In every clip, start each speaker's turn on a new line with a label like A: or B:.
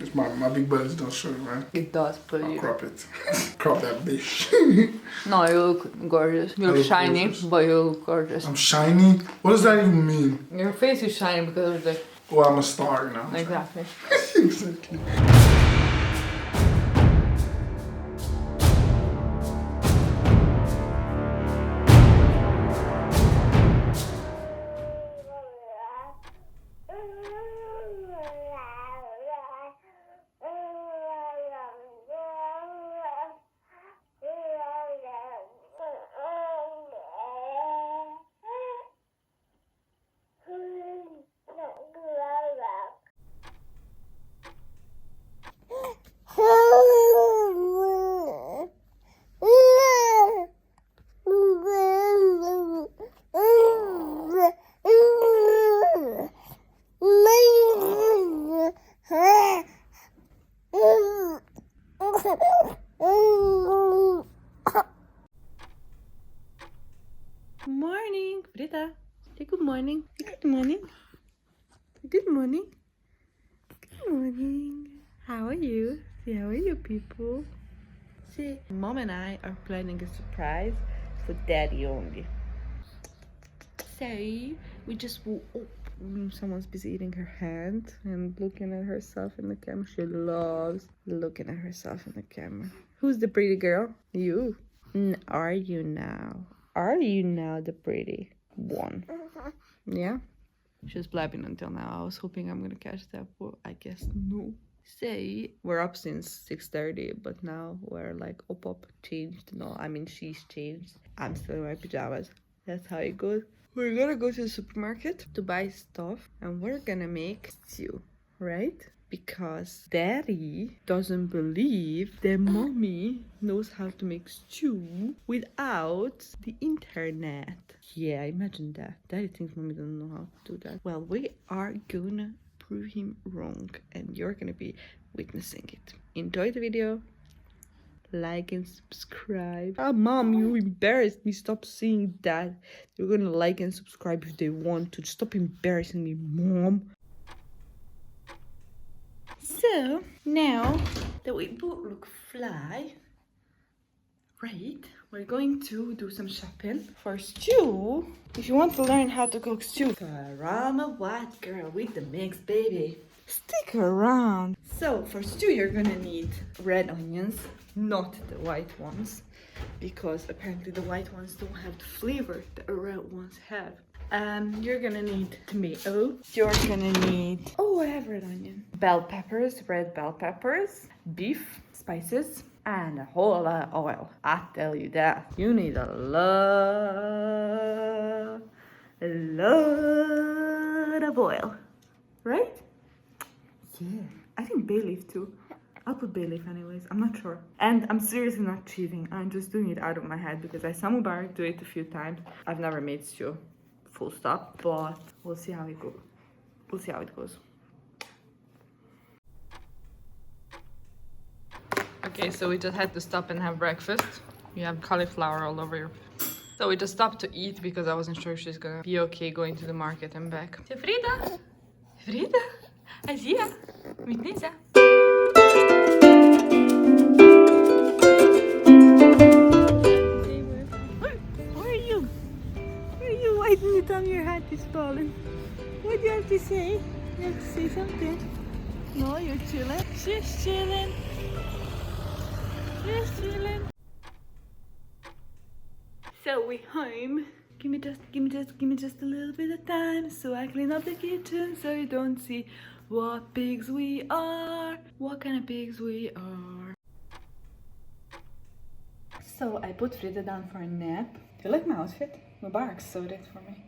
A: It's my big belly don't show, right?
B: It does, but
A: I'll
B: you...
A: crop it. Crop that bitch.
B: No, you look gorgeous. You look shiny, gorgeous. But you look gorgeous.
A: I'm shiny? What does that even mean?
B: Your face is shiny because of the...
A: Well, I'm a star, you know.
B: Exactly.
A: Exactly.
B: Morning, Frida. Say good morning. Good morning. Good morning. Good morning. How are you? Say how are you, people? See, Mom and I are planning a surprise for Daddy only. So we just woke up. Someone's busy eating her hand and looking at herself in the camera. She loves looking at herself in the camera. Who's the pretty girl? You. Are you now? Are you now the pretty one? Yeah? She was blabbing until now. I was hoping I'm gonna catch that, but I guess no. Say, we're up since 6:30, but now we're like up, changed. No, I mean she's changed. I'm still in my pajamas. That's how it goes. We're gonna go to the supermarket to buy stuff and we're gonna make stew, right? Because Daddy doesn't believe that Mommy knows how to make stew without the internet. Yeah, imagine that. Daddy thinks Mommy doesn't know how to do that. Well, we are gonna prove him wrong and you're gonna be witnessing it. Enjoy the video. Like and subscribe. Ah, Mom, you embarrassed me. Stop saying that. You're gonna like and subscribe if they want to. Stop embarrassing me, Mom. So, now that we both look fly, right, we're going to do some shopping for stew. If you want to learn how to cook stew, I'm a white girl with the mix, baby. Stick around. So, for stew, you're gonna need red onions, not the white ones, because apparently the white ones don't have the flavor that the red ones have. You're gonna need tomato. You're gonna need, oh, I have red onion. Bell peppers, red bell peppers, beef, spices, and a whole lot of oil. I tell you that. You need a lot of oil, right? Yeah, I think bay leaf too. I'll put bay leaf anyways, I'm not sure. And I'm seriously not cheating. I'm just doing it out of my head because I saw Mubarak do it a few times. I've never made stew. Full stop, but we'll see how it goes. We'll see how it goes. Okay, so we just had to stop and have breakfast. You have cauliflower all over your... So we just stopped to eat because I wasn't sure if she's gonna be okay going to the market and back. So Frida! Frida! Azia! Mit Nisa! Where are you? Why didn't you tell me your hat is falling? What do you have to say? You have to say something. No, you're chilling. She's chilling. She's chilling. So we're home. Give me just a little bit of time so I clean up the kitchen so you don't see what pigs we are. What kind of pigs we are. So I put Frida down for a nap. Do you like my outfit? Mubarak sewed it for me.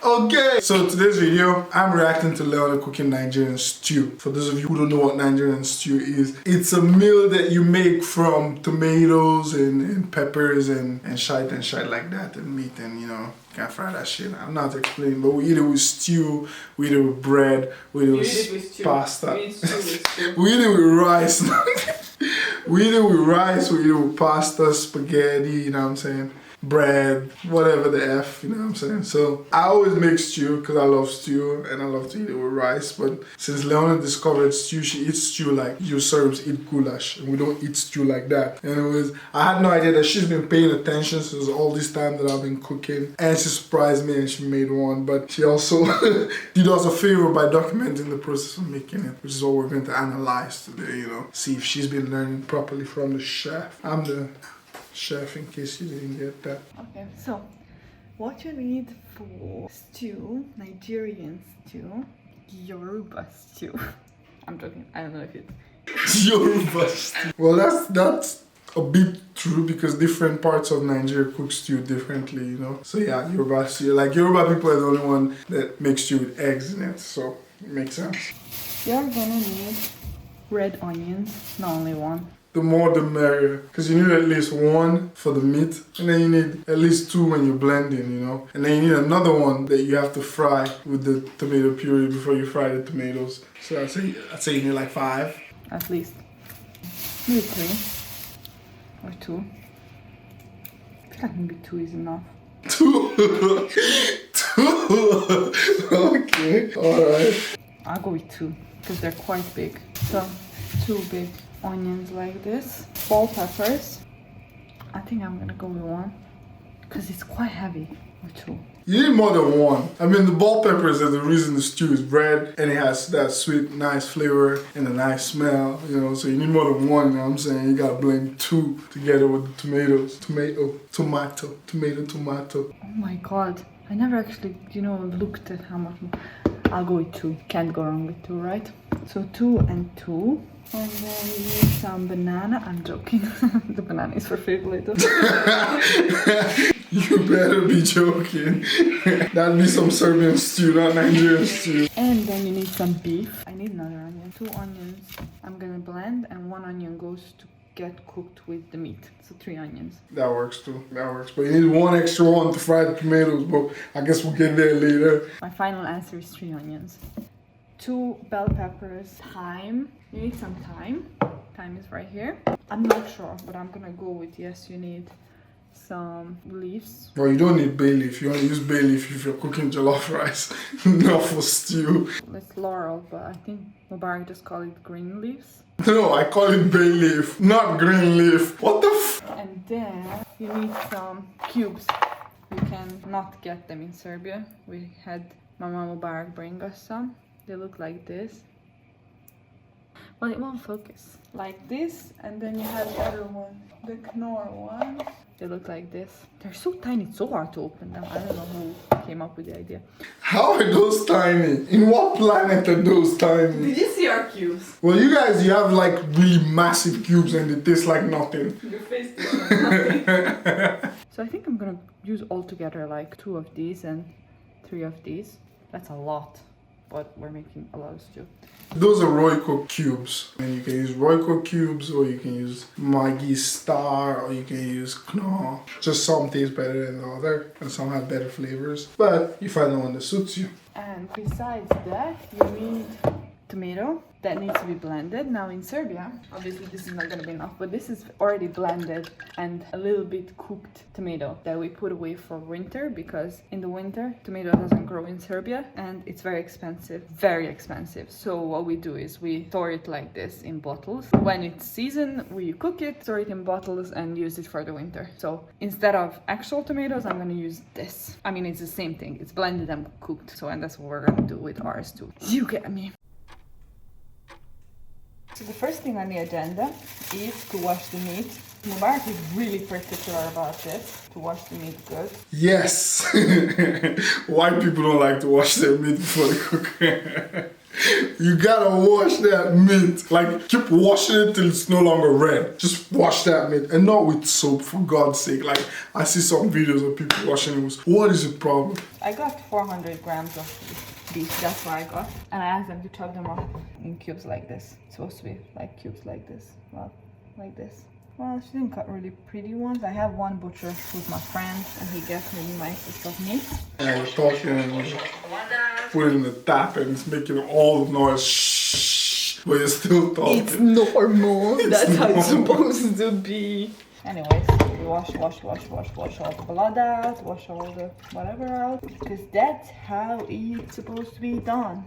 A: Okay, so today's video, I'm reacting to Leona cooking Nigerian stew. For those of you who don't know what Nigerian stew is, it's a meal that you make from tomatoes and peppers and shite like that, and meat, and you know, can't fry that shit. I'm not explaining, but we eat it with stew, we eat it with bread, we eat it with pasta. We eat it with rice. We eat it with rice, we eat it with pasta, spaghetti, you know what I'm saying? bread, whatever the F, you know what I'm saying? So I always make stew because I love stew and I love to eat it with rice. But since Leona discovered stew, she eats stew like you Serbs eat goulash, and we don't eat stew like that. Anyways, I had no idea that she's been paying attention since all this time that I've been cooking, and she surprised me and she made one. But she also did us a favor by documenting the process of making it, which is what we're going to analyze today, you know, see if she's been learning properly from the chef. I'm the chef in case you didn't get that.
B: Okay, so what you need for stew, Nigerian stew, Yoruba stew. I'm joking, I don't know if it's
A: Yoruba stew. Well, that's a bit true because different parts of Nigeria cook stew differently, you know. So yeah, Yoruba stew. Like Yoruba people are the only one that make stew with eggs in it, so it makes sense.
B: You're gonna need red onions, not only one.
A: The more the merrier, because you need at least one for the meat, and then you need at least two when you're blending, you know, and then you need another one that you have to fry with the tomato puree before you fry the tomatoes. So I'd say you need like 5.
B: At least. Maybe 3 or 2. I feel like maybe 2 is enough.
A: 2? 2? Okay, alright.
B: I'll go with 2 because they're quite big. So 2 big onions like this. Bell peppers. I think I'm gonna go with 1 because it's quite heavy. Or 2.
A: You need more than 1. I mean, the bell peppers are the reason the stew is red, and it has that sweet, nice flavor and a nice smell, you know, so you need more than 1, you know what I'm saying? You gotta blend 2 together with the tomatoes. Tomato.
B: Oh my god. I never actually, looked at how much. I'll go with 2. Can't go wrong with 2, right? So 2 and 2. And then we need some banana. I'm joking. The banana is for food later.
A: You better be joking. That'd be some Serbian stew, not Nigerian stew.
B: And then you need some beef. I need another onion. 2 onions I'm gonna blend, and 1 onion goes to get cooked with the meat. So 3 onions.
A: That works too. That works. But you need 1 extra one to fry the tomatoes, but I guess we'll get there later.
B: My final answer is 3 onions. 2 bell peppers. Thyme. You need some thyme. Thyme is right here. I'm not sure, but I'm gonna go with yes, you need some leaves.
A: Well, you don't need bay leaf. You only use bay leaf if you're cooking jollof rice, not for stew.
B: It's laurel, but I think Mubarak just call it green leaves.
A: No, I call it bay leaf, not green leaf. What the f?
B: And then you need some cubes. You can not get them in Serbia. We had Mama Mubarak bring us some. They look like this. Well, it won't focus. Like this, and then you have the other one, the Knorr one. They look like this. They're so tiny, it's so hard to open them. I don't know who came up with the idea.
A: How are those tiny? In what planet are those tiny?
B: Did you see our cubes?
A: Well, you guys, you have like really massive cubes and they taste like nothing.
B: Your face tastes like nothing. So I think I'm gonna use all together like 2 of these and 3 of these. That's a lot, but we're making a lot of stew.
A: Those are Royco cubes. And you can use Royco cubes, or you can use Maggi Star, or you can use Knorr. Just some taste better than the other, and some have better flavors. But you find the one that suits you.
B: And besides that, you need tomato that needs to be blended. Now in Serbia, obviously this is not going to be enough, but this is already blended and a little bit cooked tomato that we put away for winter, because in the winter tomato doesn't grow in Serbia and it's very expensive. So what we do is we store it like this in bottles. When it's season, we cook it, store it in bottles and use it for the winter. So instead of actual tomatoes, I'm going to use this. I mean, it's the same thing. It's blended and cooked. So, and that's what we're going to do with ours too. You get me. So the first thing on the agenda is to wash the meat. Mubarak is really particular about this, to wash the meat good.
A: Yes! White people don't like to wash their meat before they cook. You gotta wash that meat. Like, keep washing it till it's no longer red. Just wash that meat. And not with soap, for God's sake. Like, I see some videos of people washing it with soap. What is the problem?
B: I got 400 grams of beef, that's what I got. And I asked them to chop them up in cubes like this. It's supposed to be like cubes like this. Well, like this. Well, she didn't cut really pretty ones. I have one butcher who's my friend, and he gets really nice piece of meat.
A: And I was talking and put it in the tap and it's making all the noise. Shh, but you're still talking.
B: It's normal.
A: It's
B: That's how it's
A: normal.
B: supposed to be. Anyways, we wash all the blood out, wash all the whatever out, because that's how it's supposed to be done.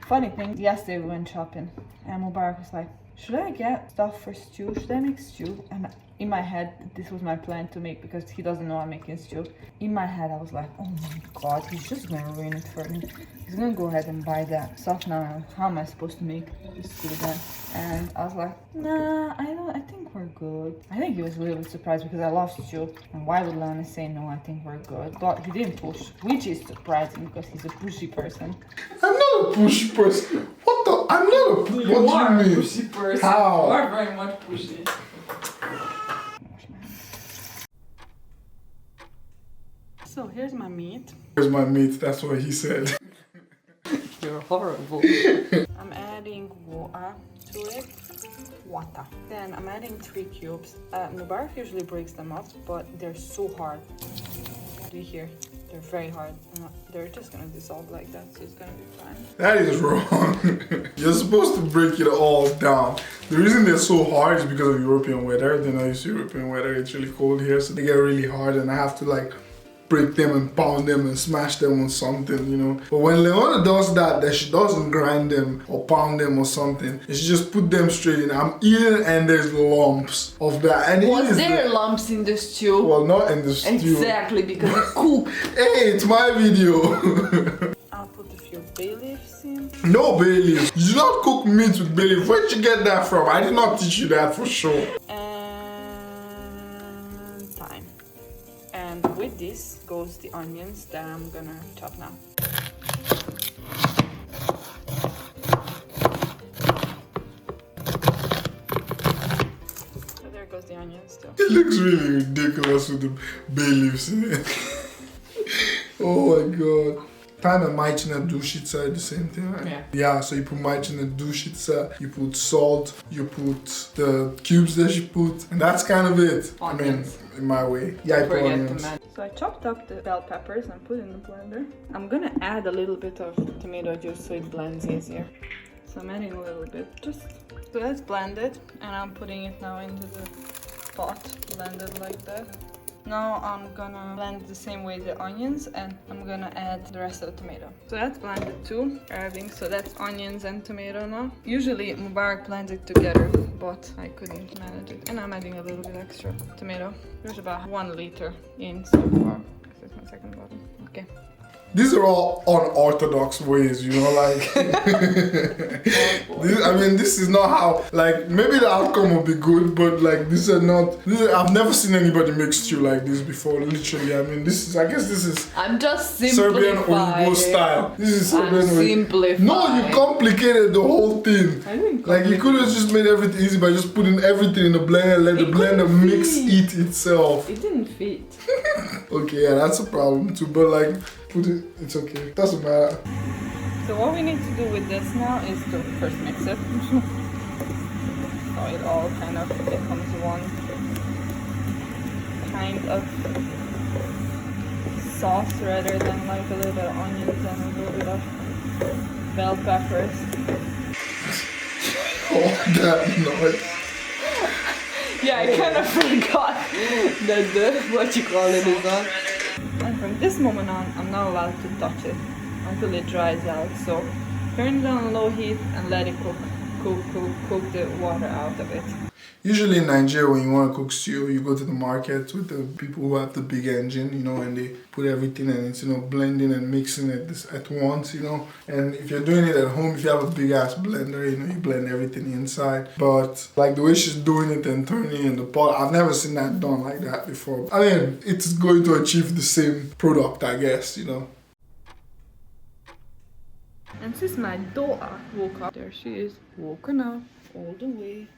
B: Funny thing, yesterday we went shopping and Mubarak was like, should I get stuff for stew? Should I make stew? And in my head, this was my plan to make, because he doesn't know I'm making stew. In my head, I was like, oh my god, he's just gonna ruin it for me. He's gonna go ahead and buy that stuff now. How am I supposed to make this stew then? And I was like, nah, I think we're good. I think he was a little bit surprised because I love stew. And why would Leona say no, I think we're good? But he didn't push, which is surprising because he's a pushy person.
A: I'm not a pushy person. What the? I'm not a pushy. What do you mean?
B: Pushy person.
A: How?
B: You are very much pushy. So here's my meat.
A: Here's my meat, that's what he said.
B: You're horrible. I'm adding water to it. Water. Then I'm adding 3 cubes. Mubarak usually breaks them up, but they're so hard. Do you hear? They're very hard. They're just gonna dissolve like that, so it's gonna be fine.
A: That is wrong. You're supposed to break it all down. The reason they're so hard is because of European weather. They're not used to European weather. It's really cold here, so they get really hard, and I have to like break them and pound them and smash them on something, you know. But when Leona does that she doesn't grind them or pound them or something. She just put them straight in. I'm eating and there's lumps of that. And
B: was there lumps in the stew?
A: Well, not in the stew.
B: Exactly, because it cooked.
A: Hey, it's my video.
B: I'll put a few bay leaves in.
A: No bay leaves. You do not cook meat with bay leaves. Where'd you get that from? I did not teach you that for sure.
B: And thyme. And with this goes the onions that I'm gonna chop now. So there goes the onions too.
A: It looks really ridiculous with the bay leaves in it. Oh my god. Thyme and maichina dushica are the same thing, right?
B: Yeah.
A: Yeah, so you put maichina dushica, you put salt, you put the cubes that you put, and that's kind of it.
B: Onions.
A: I mean, in my way. Yeah, I put onions.
B: So I chopped up the bell peppers and put it in the blender. I'm gonna add a little bit of tomato juice so it blends easier. So I'm adding a little bit, just so that's blended, and I'm putting it now into the pot, blended like that. Now I'm gonna blend the same way the onions, and I'm gonna add the rest of the tomato. So that's blended too, so that's onions and tomato now. Usually Mubarak blends it together, but I couldn't manage it. And I'm adding a little bit extra tomato. There's about 1 liter in so far. This is my second bottle. Okay.
A: These are all unorthodox ways, you know, like, this is not how, like, maybe the outcome will be good, but like, I've never seen anybody make stew like this before, literally. I mean, I guess this is
B: I'm just
A: Serbian
B: simplifying.
A: oyibo style. This is Serbian
B: simplifying.
A: No, you complicated the whole thing.
B: I didn't
A: Like, you could have just made everything easy by just putting everything in the blender, let the blender mix it itself.
B: It didn't fit.
A: Okay, yeah, that's a problem too, but like, it's okay. Doesn't matter.
B: So what we need to do with this now is to first mix it. So it all kind of becomes one kind of sauce rather than like a little bit of onions and a little bit of bell peppers.
A: Oh, that noise.
B: Yeah, I kind of forgot that what you call it is on. And from this moment on, I'm not allowed to touch it until it dries out. So turn it on low heat and let it cook the water out of it.
A: Usually in Nigeria, when you want to cook stew, you go to the market with the people who have the big engine, you know, and they put everything and it's, you know, blending and mixing it at once, you know. And if you're doing it at home, if you have a big ass blender, you know, you blend everything inside. But like the way she's doing it and turning in the pot, I've never seen that done like that before. I mean, it's going to achieve the same product, I guess, you know.
B: And since my daughter woke up, there she is, woken up, all the way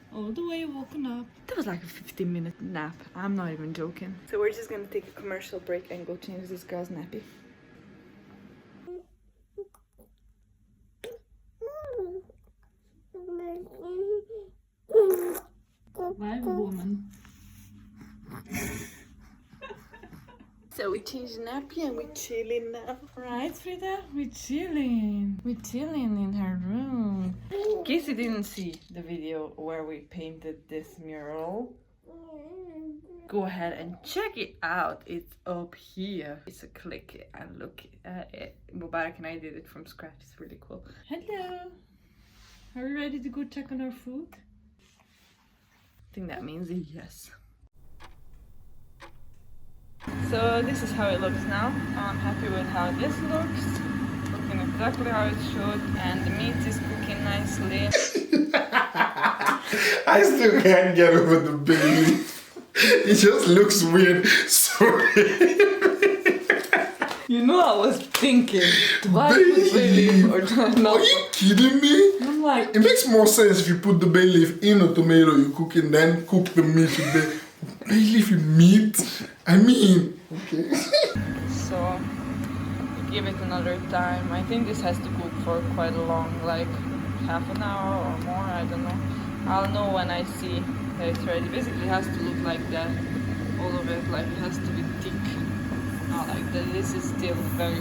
B: woken up. That was like a 15-minute nap. I'm not even joking. So we're just gonna take a commercial break and go change this girl's nappy. Bye, woman. So we changed nappy and we're chilling now. Right, Frida? We're chilling. We're chilling in her room. In case you didn't see the video where we painted this mural, go ahead and check it out. It's up here. It's a click it and look at it. Mubarak and I did it from scratch. It's really cool. Hello. Are we ready to go check on our food? I think that means a yes. So this is how it looks now. I'm happy with how this looks. Looking exactly how it should, and the meat is cooking nicely.
A: I still can't get over the baby. It just looks weird. Sorry.
B: You know, I was thinking, do I put bay leaf or do I not?
A: Are you kidding me?
B: I'm like,
A: it makes more sense if you put the bay leaf in a tomato you cook and then cook the meat with bay leaf in meat. I mean, okay.
B: So give it another time. I think this has to cook for quite a long, like half an hour or more. I don't know. I'll know when I see that it's ready. Basically, it has to look like that. All of it, like it has to be thick. Not like that. This is still very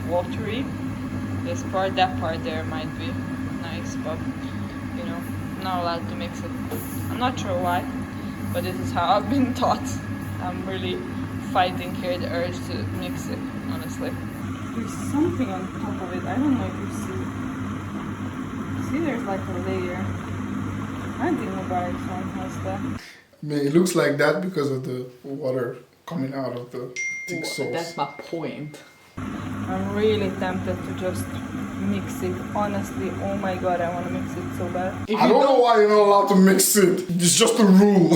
B: watery. This part, that part there might be nice, but you know, I'm not allowed to mix it. I'm not sure why, but this is how I've been taught. I'm really fighting here the urge to mix it, honestly. There's something on top of it. I don't know if you see. See, there's like a layer. I think Mubarak's one has that.
A: I mean, it looks like that because of the water coming out of the thick sauce.
B: That's my point. I'm really tempted to just mix it. Honestly, oh my god, I want to mix it so bad.
A: I don't know why you're not allowed to mix it. It's just a rule.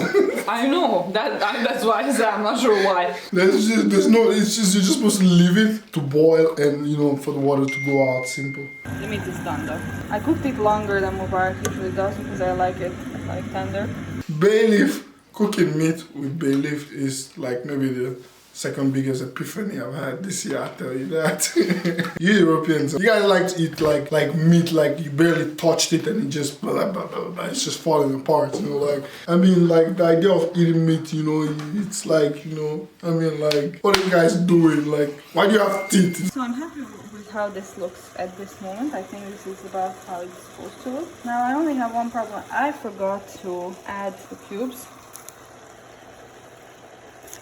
B: I know. That's why I said I'm not sure why.
A: It's just you're just supposed to leave it to boil and you know for the water to go out. Simple.
B: The meat is done though. I cooked it longer than Mubarak usually does because I like it like tender.
A: Bay leaf, cooking meat with bay leaf is like maybe the second biggest epiphany I've had this year, I tell you that. You Europeans, you guys like to eat like meat, like you barely touched it and it just blah, blah, blah, blah, it's just falling apart, you know, like, I mean, like, the idea of eating meat, you know, it's like, you know, I mean, like, what are you guys doing? Like, why do you have teeth?
B: So I'm happy with how this looks at this moment. I think this is about how it's supposed to look. Now I only have one problem. I forgot to add the cubes.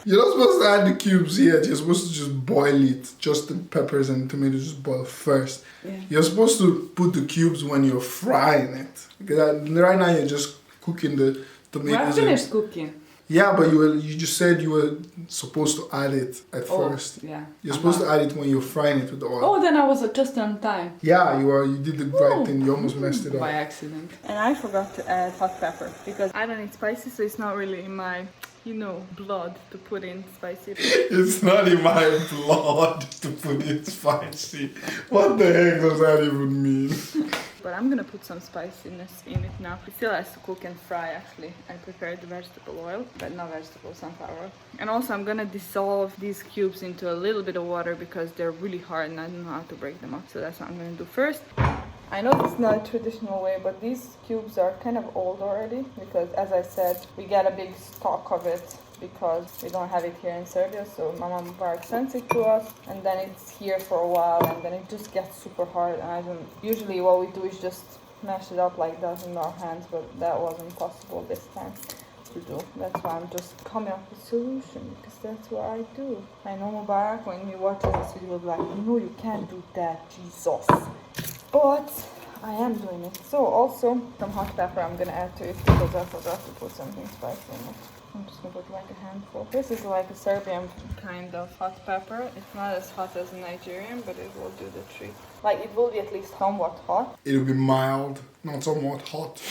A: You're not supposed to add the cubes yet. You're supposed to just boil it. Just the peppers and tomatoes just boil first. Yeah. You're supposed to put the cubes when you're frying it. Because right now you're just cooking the tomatoes.
B: Well, I finished cooking.
A: Yeah, but you just said you were supposed to add it at first.
B: Yeah.
A: You're supposed to add it when you're frying it with the oil.
B: Oh, then I was just on time.
A: Yeah, you did the right thing. You almost messed it up.
B: By accident. And I forgot to add hot pepper because I don't eat spicy, so it's not really in my, you know, blood to put in spicy.
A: It's not in my blood to put in spicy. What the heck does that even mean?
B: But I'm gonna put some spiciness in it now. It still has to cook and fry actually. I prepared the vegetable oil, but not vegetable, sunflower oil. And also I'm gonna dissolve these cubes into a little bit of water because they're really hard and I don't know how to break them up. So that's what I'm gonna do first. I know it's not a traditional way, but these cubes are kind of old already because, as I said, we get a big stock of it because we don't have it here in Serbia, so Mama Mubarak sends it to us and then it's here for a while and then it just gets super hard and I don't, usually what we do is just mash it up like that in our hands, but that wasn't possible this time to do. That's why I'm just coming up with a solution because that's what I do. I know Mubarak, when you watch this video, you'll be like, no, you can't do that, Jesus. But I am doing it. So also some hot pepper I'm gonna add to it because I forgot to put something spicy in it. I'm just gonna put like a handful. This is like a Serbian kind of hot pepper. It's not as hot as a Nigerian, but it will do the trick. Like it will be at least somewhat hot.
A: It'll be mild, not somewhat hot.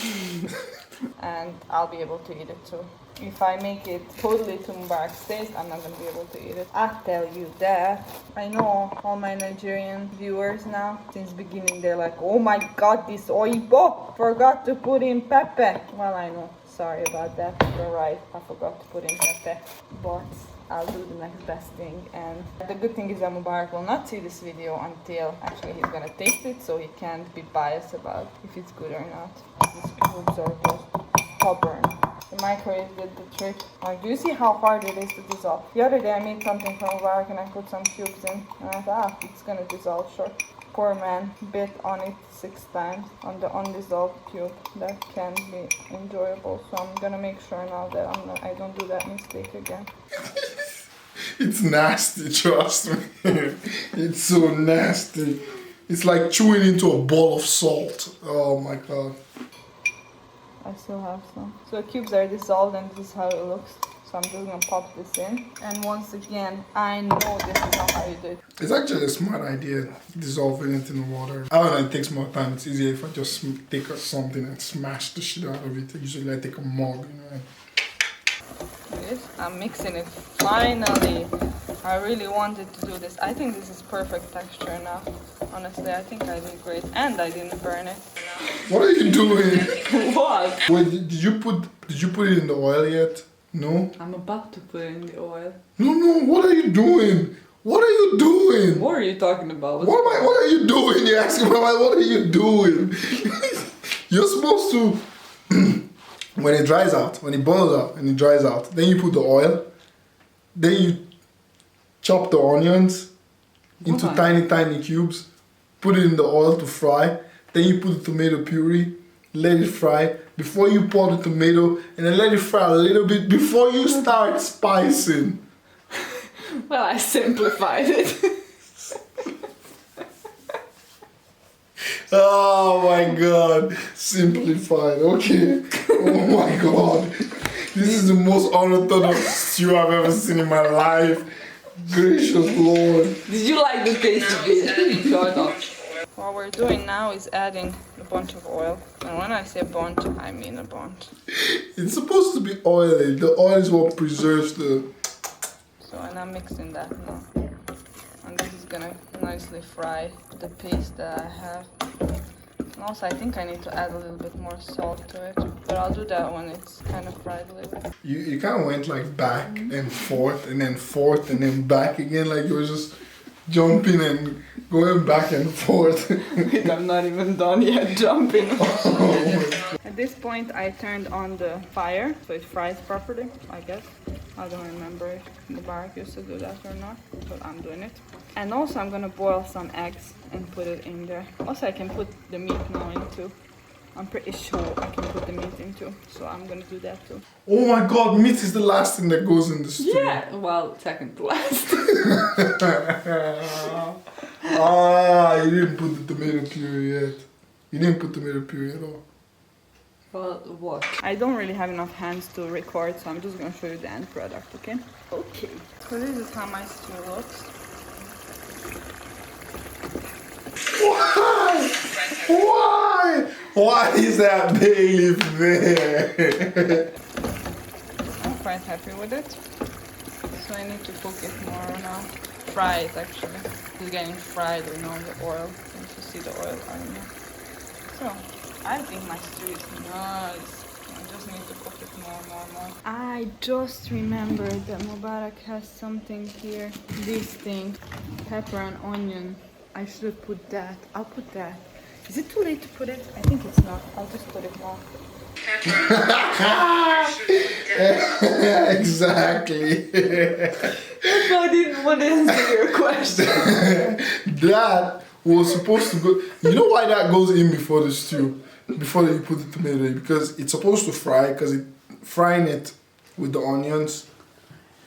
B: And I'll be able to eat it too. If I make it totally to Mubarak's taste, I'm not gonna be able to eat it. I tell you that. I know all my Nigerian viewers now, since beginning, they're like, oh my god, this oyibo forgot to put in pepper. Well, I know. Sorry about that. You're right. I forgot to put in pepper. But I'll do the next best thing. And the good thing is that Mubarak will not see this video until actually he's gonna taste it, so he can't be biased about if it's good or not. These cubes are just stubborn. The microwave did the trick. Like, do you see how hard it is to dissolve? The other day I made something from Mubarak and I put some cubes in and I thought, it's gonna dissolve, sure. poor man bit on it 6 times on the undissolved cube. That can be enjoyable, so I'm gonna make sure now that I don't do that mistake again.
A: It's nasty, trust me. It's so nasty. It's like chewing into a ball of salt. Oh my god.
B: I still have some. So the cubes are dissolved and this is how it looks. So I'm just gonna pop this in. And once again, I know this is not how you do it.
A: It's actually a smart idea, dissolving it in the water. I don't know, it takes more time. It's easier if I just take something and smash the shit out of it. Usually I take a mug, you know.
B: I'm mixing it finally. I really wanted to do this. I think this is perfect texture now. Honestly, I think I did great. And I didn't burn it.
A: What are you doing?
B: What?
A: Wait, did you put it in the oil yet? No?
B: I'm about to put it in the oil.
A: No, what are you doing? What are you doing?
B: What are you talking about?
A: What are you doing? You're asking me, what are you doing? You're supposed to, when it dries out, when it boils out and it dries out, then you put the oil, then you chop the onions into tiny cubes, put it in the oil to fry, then you put the tomato puree, let it fry, before you pour the tomato, and then let it fry a little bit before you start spicing.
B: Well, I simplified it.
A: Oh my god, simplified, okay. Oh my god. This is the most unorthodox stew I've ever seen in my life. Gracious Lord.
B: Did you like the taste of it? Sort of. What we're doing now is adding a bunch of oil. And when I say bunch, I mean a bunch.
A: It's supposed to be oily. The oil is what preserves the...
B: So, and I'm mixing that now. And this is gonna nicely fry the paste that I have. And also I think I need to add a little bit more salt to it. But I'll do that when it's kind of fried a little bit.
A: You kind of went like back and forth and then back again. Like you were just jumping and going back and forth.
B: Wait, I'm not even done yet jumping.
A: Oh
B: At this point I turned on the fire so it fries properly, I guess. I don't remember if Mubarak used to do that or not, but I'm doing it. And also I'm gonna boil some eggs and put it in there. Also I can put the meat now in too. I'm pretty sure I can put the meat in too, so I'm gonna do that too.
A: Oh my god, meat is the last thing that goes in the stew.
B: Yeah, well, second to last.
A: You didn't put the tomato puree yet. You didn't put tomato puree at all.
B: Well, what? I don't really have enough hands to record, so I'm just gonna show you the end product, okay? Okay. So this is how my stew looks.
A: Why? Why? Why is that bay leaf there?
B: I'm quite happy with it. So I need to cook it more now. Fry it actually. It's getting fried with all the oil. You can see the oil on it. So I think my stew is nice. I just need to cook it more. I just remembered that Mubarak has something here. These things. Pepper and onion. I should put that. I'll put that. Is it too late to put it? I think it's not. I'll just put it now.
A: Exactly.
B: I didn't want to answer your question.
A: That was supposed to go... You know why that goes in before the stew? Before you put the tomato in? Because it's supposed to fry, because frying it with the onions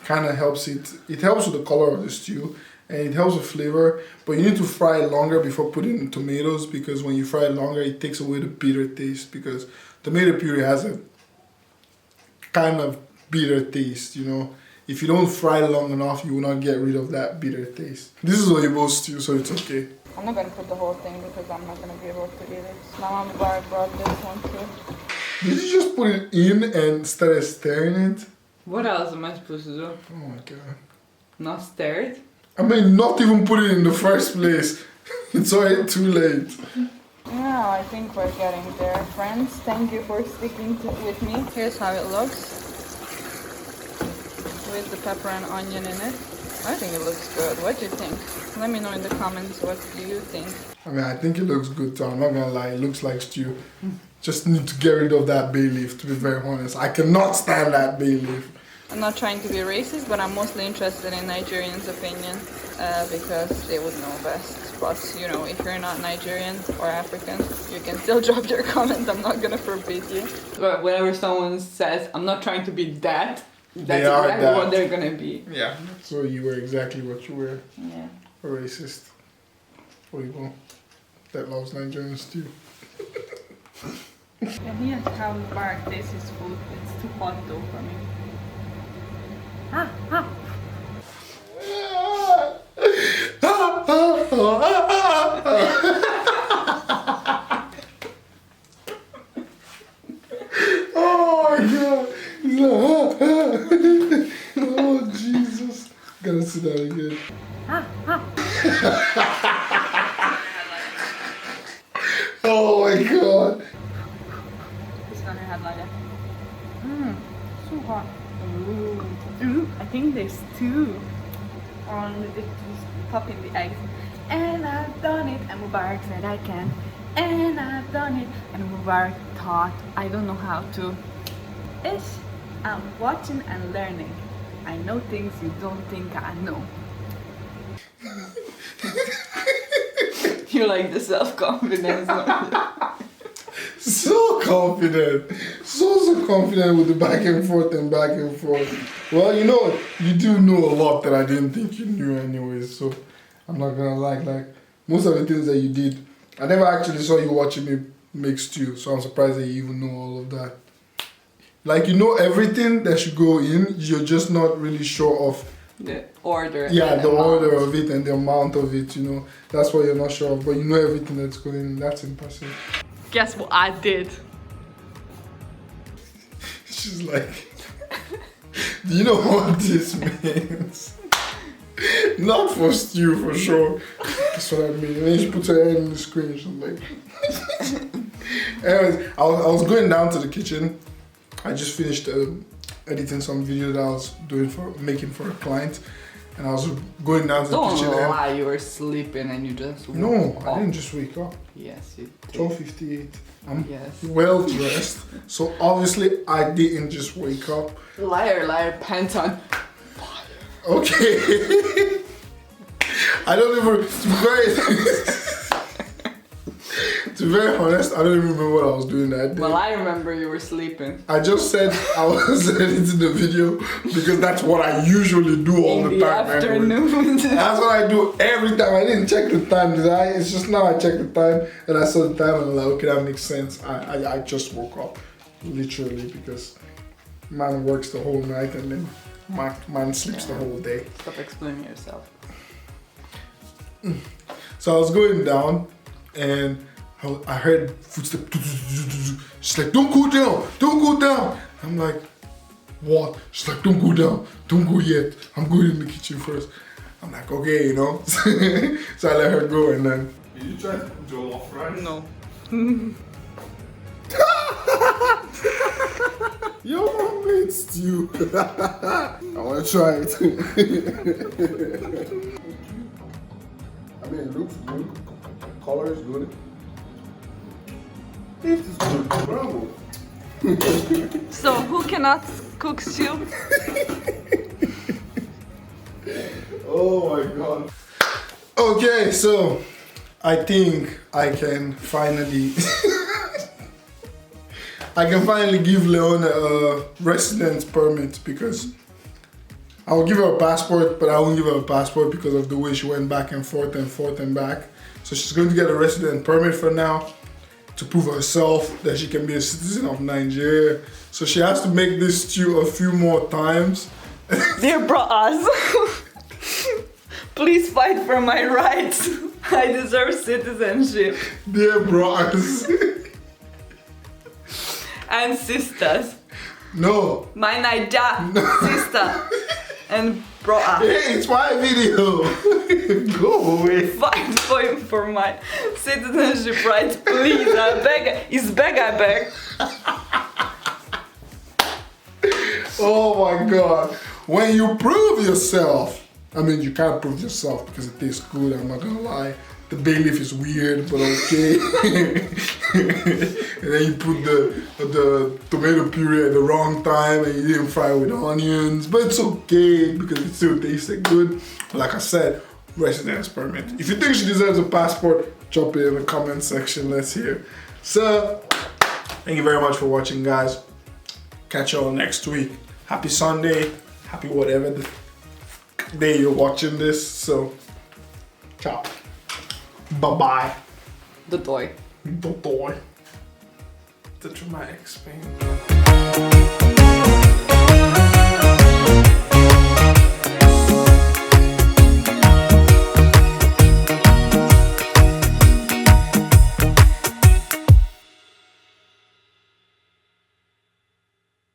A: kind of helps it. It helps with the color of the stew. And it helps with flavor, but you need to fry it longer before putting in tomatoes, because when you fry it longer, it takes away the bitter taste, because tomato puree has a kind of bitter taste, you know. If you don't fry it long enough, you will not get rid of that bitter taste. This is oyibo stew, so it's okay.
B: I'm not gonna put the whole thing because I'm not gonna be able to eat it. Now I'm glad I brought this one too.
A: Did you just put it in and started stirring it?
B: What else am I supposed to do?
A: Oh my god.
B: Not stir it?
A: I mean, not even put it in the first place. It's already too late.
B: Yeah, I think we're getting there, friends. Thank you for sticking with me. Here's how it looks. With the pepper and onion in it. I think it looks good. What do you think? Let me know in the comments what do you think.
A: I mean, I think it looks good too. I'm not gonna lie, it looks like stew. Just need to get rid of that bay leaf, to be very honest. I cannot stand that bay leaf.
B: I'm not trying to be racist, but I'm mostly interested in Nigerians' opinion because they would know best. But you know, if you're not Nigerian or African, you can still drop your comment. I'm not gonna forbid you. But whenever someone says, I'm not trying to be that, that's exactly what they're gonna be.
A: Yeah. So you were exactly what you were.
B: Yeah.
A: A racist. Oyibo. That loves Nigerian stew.
B: And here's how Mubarak tastes his food. It's too hot though for me. Ah, ah.
A: Oh my god. He's like, oh Jesus. Gotta see that again. Oh my god.
B: This one I had like that. So hot. Ooh. I think there's two on the popping the eggs. And I've done it, and Mubarak said I can. And I've done it, and Mubarak thought I don't know how to. I'm watching and learning. I know things you don't think I know. You like the self-confidence.
A: So confident. So confident with the back and forth and back and forth. Well, you know what? You do know a lot that I didn't think you knew anyway, so I'm not gonna lie. Like, most of the things that you did, I never actually saw you watching me make stew, so I'm surprised that you even know all of that. Like, you know everything that should go in, you're just not really sure of
B: the order.
A: Yeah, the order of it and the amount of it, you know. That's what you're not sure of, but you know everything that's going in. That's impressive.
B: Guess what I did?
A: She's like, do you know what this means? Not for stew, for sure. That's what I mean. And then she puts her hand in the screen. She's like, anyways, I was going down to the kitchen. I just finished editing some video that I was making for a client, and I was going down to the kitchen.
B: Don't lie, you were sleeping and you just woke
A: No,
B: up.
A: I didn't just wake up.
B: Yes, you did.
A: 12:58. I'm well dressed, so obviously I didn't just wake up.
B: Liar, liar, pants on.
A: Okay. I don't even. To be very honest, I don't even remember what I was doing that day.
B: Well, I remember you were sleeping.
A: I just said I was editing the video because that's what I usually do all the time.
B: Afternoon.
A: That's what I do every time. I didn't check the time, did I? It's just now I check the time and I saw the time and I'm like, okay, that makes sense. I just woke up, literally, because man works the whole night and then man sleeps the whole day.
B: Stop explaining yourself.
A: So I was going down and I heard footsteps. She's like, don't go down, don't go down. I'm like, what? She's like, don't go down, don't go yet. I'm going in the kitchen first. I'm like, okay, you know. So I let her go and then. Did you try jollof rice?
B: No.
A: Your mom made stew. I want to try it. I mean, it looks good. The color is good. This is good, bravo.
B: So, who cannot cook stew?
A: Oh my god. Okay, so I think I can finally give Leona a residence permit, because I will give her a passport, but I won't give her a passport because of the way she went back and forth and back. So she's going to get a resident permit for now to prove herself that she can be a citizen of Nigeria. So she has to make this stew a few more times.
B: Dear bros, please fight for my rights. I deserve citizenship.
A: Dear bros.
B: And sisters.
A: No.
B: My Naija sister and bro.
A: Hey, it's my video. Go away.
B: Fight for my citizenship rights, please. I beg. It's beg, I beg.
A: Oh my god. When you prove yourself, I mean, you can't prove yourself because it tastes good, I'm not gonna lie. The bay leaf is weird, but okay. And then you put the tomato puree at the wrong time and you didn't fry it with onions, but it's okay because it still tasted good. But like I said, residence permit. If you think she deserves a passport, drop it in the comment section. Let's hear. So, thank you very much for watching, guys. Catch you all next week. Happy Sunday. Happy whatever the day you're watching this. So, ciao. Bye-bye.
B: Dodoy.
A: Dodoy. The dramatic Spain.